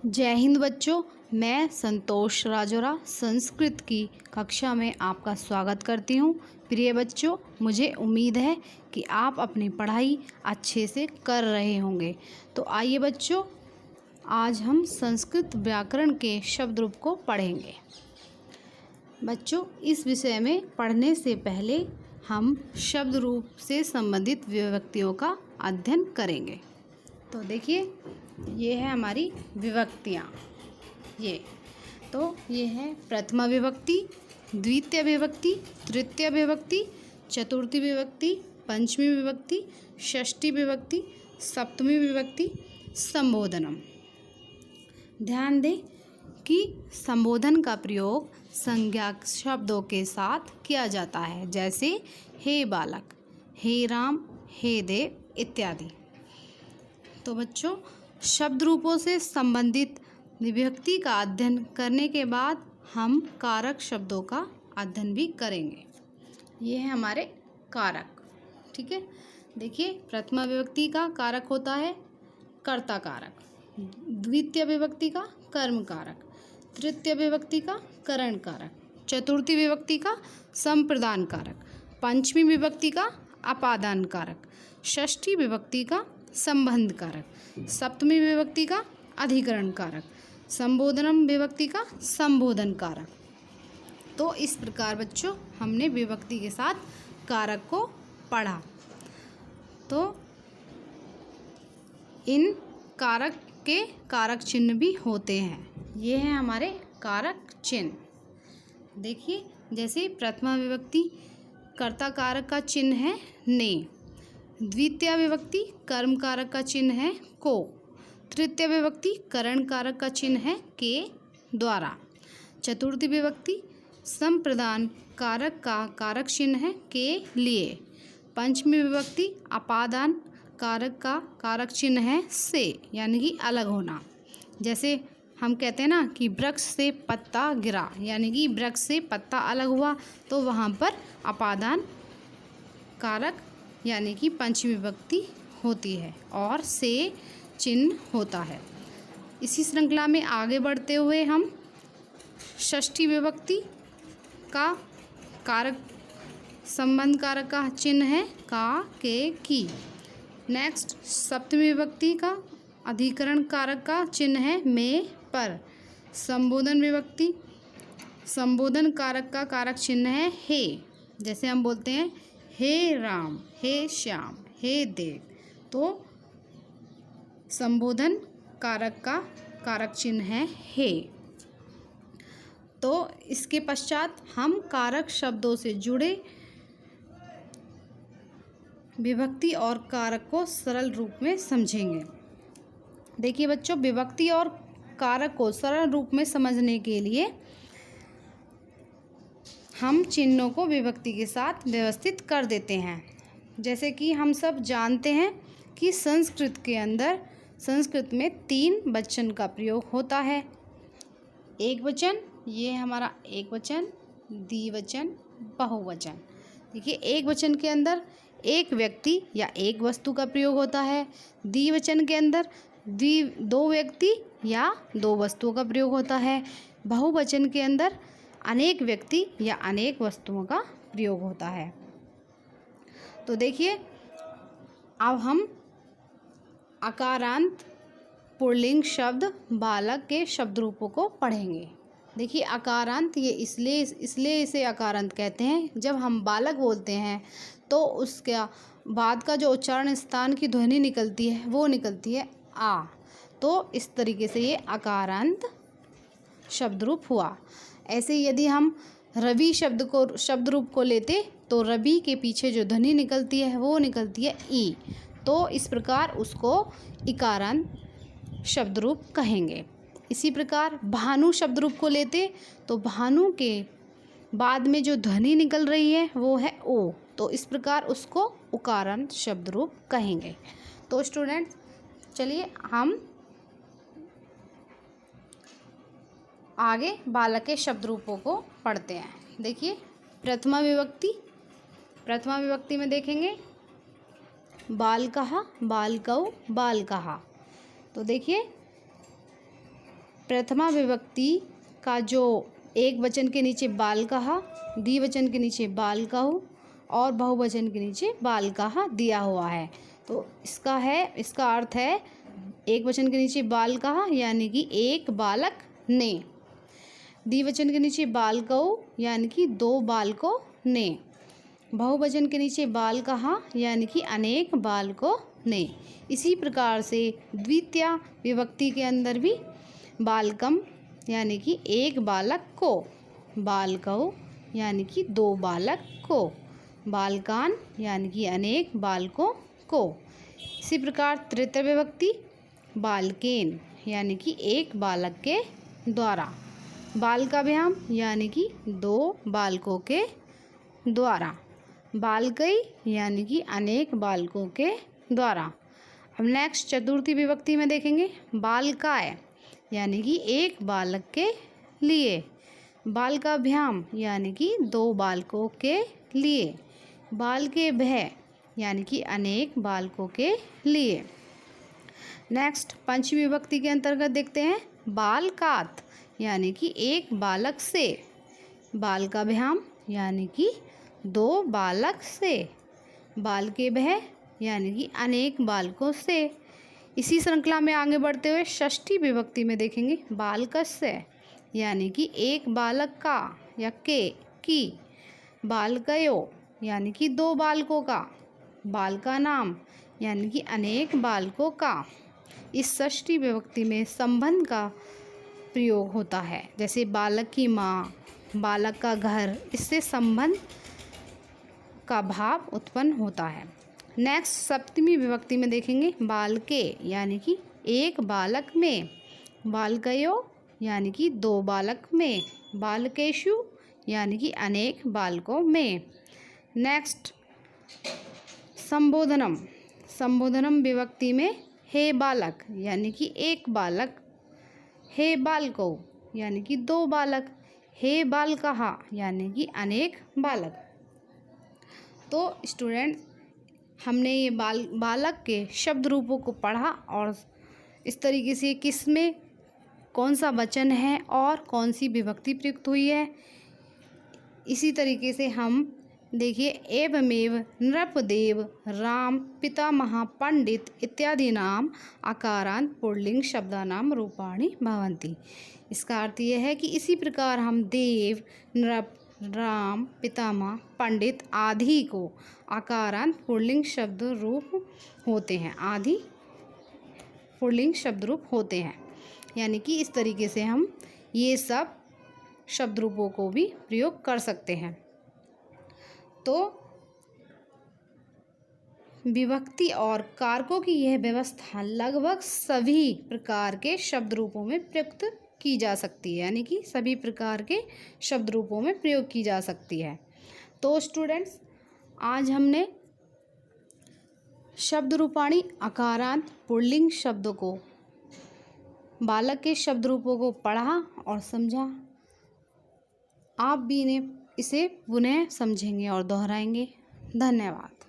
जय हिंद बच्चों। मैं संतोष राजौरा संस्कृत की कक्षा में आपका स्वागत करती हूँ। प्रिय बच्चों, मुझे उम्मीद है कि आप अपनी पढ़ाई अच्छे से कर रहे होंगे। तो आइए बच्चों, आज हम संस्कृत व्याकरण के शब्द रूप को पढ़ेंगे। बच्चों, इस विषय में पढ़ने से पहले हम शब्द रूप से संबंधित विभक्तियों का अध्ययन करेंगे। तो देखिए, ये है हमारी विभक्तियाँ। ये है प्रथमा विभक्ति, द्वितीय विभक्ति, तृतीय विभक्ति, चतुर्थी विभक्ति, पंचमी विभक्ति, षष्ठी विभक्ति, सप्तमी विभक्ति, संबोधनम। ध्यान दें कि संबोधन का प्रयोग संज्ञक शब्दों के साथ किया जाता है, जैसे हे बालक, हे राम, हे देव इत्यादि। तो बच्चों, शब्द रूपों से संबंधित विभक्ति का अध्ययन करने के बाद हम कारक शब्दों का अध्ययन भी करेंगे। ये है हमारे कारक। ठीक है, देखिए, प्रथमा विभक्ति का कारक होता है कर्ता कारक, द्वितीय विभक्ति का कर्म कारक, तृतीय विभक्ति का करण कारक, चतुर्थी विभक्ति का संप्रदान कारक, पंचमी विभक्ति का अपादान कारक, षष्ठी विभक्ति का संबंध कारक, सप्तमी विभक्ति का अधिकरण कारक, संबोधनम विभक्ति का संबोधन कारक। तो इस प्रकार बच्चों हमने विभक्ति के साथ कारक को पढ़ा। तो इन कारक के कारक चिन्ह भी होते हैं। ये हैं हमारे कारक चिन्ह। देखिए, जैसे प्रथमा विभक्ति कर्ता कारक का चिन्ह है ने, द्वितीय विभक्ति कर्म कारक का चिन्ह है को, तृतीय विभक्ति करण कारक का चिन्ह है के द्वारा, चतुर्थी विभक्ति संप्रदान कारक का कारक चिन्ह है के लिए, पंचमी विभक्ति अपादान कारक का कारक चिन्ह है से, यानी कि अलग होना। जैसे हम कहते हैं ना कि वृक्ष से पत्ता गिरा, यानी कि वृक्ष से पत्ता अलग हुआ, तो वहाँ पर अपादान कारक यानी कि पंचमी विभक्ति होती है और से चिन्ह होता है। इसी श्रृंखला में आगे बढ़ते हुए हम षष्ठी विभक्ति का कारक संबंध कारक का चिन्ह है का, के, की। नेक्स्ट, सप्तमी विभक्ति का अधिकरण कारक का चिन्ह है में, पर। संबोधन विभक्ति संबोधन कारक का कारक चिन्ह है हे। जैसे हम बोलते हैं हे राम, हे श्याम, हे देव, तो संबोधन कारक का कारक चिन्ह है हे। तो इसके पश्चात हम कारक शब्दों से जुड़े विभक्ति और कारक को सरल रूप में समझेंगे। देखिए बच्चों, विभक्ति और कारक को सरल रूप में समझने के लिए हम चिन्हों को विभक्ति के साथ व्यवस्थित कर देते हैं। जैसे कि हम सब जानते हैं कि संस्कृत में 3 वचन का प्रयोग होता है। एक वचन, ये हमारा एक वचन, द्विवचन, बहुवचन। देखिए, एक वचन के अंदर एक व्यक्ति या एक वस्तु का प्रयोग होता है। द्विवचन के अंदर 2 व्यक्ति या 2 वस्तुओं का प्रयोग होता है। बहुवचन के अंदर अनेक व्यक्ति या अनेक वस्तुओं का प्रयोग होता है। तो देखिए, अब हम अकारांत पुल्लिंग शब्द बालक के शब्द रूपों को पढ़ेंगे। देखिए, अकारांत ये इसलिए इसे अकारांत कहते हैं। जब हम बालक बोलते हैं तो उसका बाद का जो उच्चारण स्थान की ध्वनि निकलती है वो निकलती है आ। तो इस तरीके से ये अकारांत शब्द रूप हुआ। ऐसे यदि हम रवि शब्द रूप को लेते तो रवि के पीछे जो ध्वनि निकलती है वो निकलती है ई। तो इस प्रकार उसको इकारांत शब्द रूप कहेंगे। इसी प्रकार भानु शब्द रूप को लेते तो भानु के बाद में जो ध्वनि निकल रही है वो है ओ। तो इस प्रकार उसको उकारांत शब्द रूप कहेंगे। तो स्टूडेंट्स, चलिए हम आगे बालक के शब्द रूपों को पढ़ते हैं। देखिए, प्रथमा विभक्ति में देखेंगे बालकः, बालकौ, बालकः। तो देखिए, प्रथमा विभक्ति का जो एक वचन के नीचे बालकः, द्विवचन के नीचे बालकौ और बहुवचन के नीचे बालकाः दिया हुआ है। तो इसका अर्थ है एक वचन के नीचे बालकाः यानी कि एक बालक ने, द्विवचन के नीचे बालकौ यानी कि दो बालकों ने, बहुवचन के नीचे बालकाः यानी कि अनेक बालकों ने। इसी प्रकार से द्वितीया विभक्ति के अंदर भी बालकम यानी कि एक बालक को, बालकौ यानी कि दो बालक को, बालकान यानी कि अनेक बालकों को। इसी प्रकार तृतीय विभक्ति बालकेन यानी कि एक बालक के द्वारा, बालकाभ्याम यानी कि दो बालकों के द्वारा, बालकई यानी कि अनेक बालकों के द्वारा। अब नेक्स्ट चतुर्थी विभक्ति में देखेंगे बालकाय यानी कि एक बालक के लिए, बालकाभ्याम यानी कि दो बालकों के लिए, बालकेभ्य यानी कि अनेक बालकों के लिए। नेक्स्ट पंचमी विभक्ति के अंतर्गत देखते हैं बालकात यानी कि एक बालक से, बालकाभ्याम यानी कि दो बालक से, बालकेभ्य यानी कि अनेक बालकों से। इसी श्रृंखला में आगे बढ़ते हुए षष्ठी विभक्ति में देखेंगे बालकस्य यानी कि एक बालक का या के की, बालकयो यानी कि दो बालकों का, बालका नाम यानी कि अनेक बालकों का। इस षष्ठी विभक्ति में संबंध का प्रयोग होता है, जैसे बालक की माँ, बालक का घर, इससे संबंध का भाव उत्पन्न होता है। नेक्स्ट सप्तमी विभक्ति में देखेंगे बालके यानी कि एक बालक में, बालकयो यानी कि दो बालक में, बालकेषु यानी कि अनेक बालकों में। नेक्स्ट संबोधनम, संबोधनम विभक्ति में हे बालक यानी कि एक बालक, हे बालकौ यानी कि दो बालक, हे बालकाः यानी कि अनेक बालक। तो स्टूडेंट हमने ये बालक के शब्द रूपों को पढ़ा और इस तरीके से किस में कौन सा वचन है और कौन सी विभक्ति प्रयुक्त हुई है। इसी तरीके से हम देखिए एवमेव नृपदेव राम पितामह पंडित इत्यादि नाम आकारांत पुल्लिंग शब्दानाम रूपाणि भवन्ति। इसका अर्थ यह है कि इसी प्रकार हम देव, नृप, राम, पितामह, पंडित आदि को आकारांत पुल्लिंग शब्द रूप होते हैं, आदि पुल्लिंग शब्द रूप होते हैं। यानी कि इस तरीके से हम ये सब शब्द रूपों को भी प्रयोग कर सकते हैं। तो विभक्ति और कारकों की यह व्यवस्था लगभग सभी प्रकार के शब्द रूपों में प्रयुक्त की जा सकती है, यानी कि सभी प्रकार के शब्द रूपों में प्रयोग की जा सकती है। तो स्टूडेंट्स आज हमने शब्द रूपाणी आकारांत पुल्लिंग शब्दों को, बालक के शब्द रूपों को पढ़ा और समझा। आप भी इसे पुनः समझेंगे और दोहराएंगे। धन्यवाद।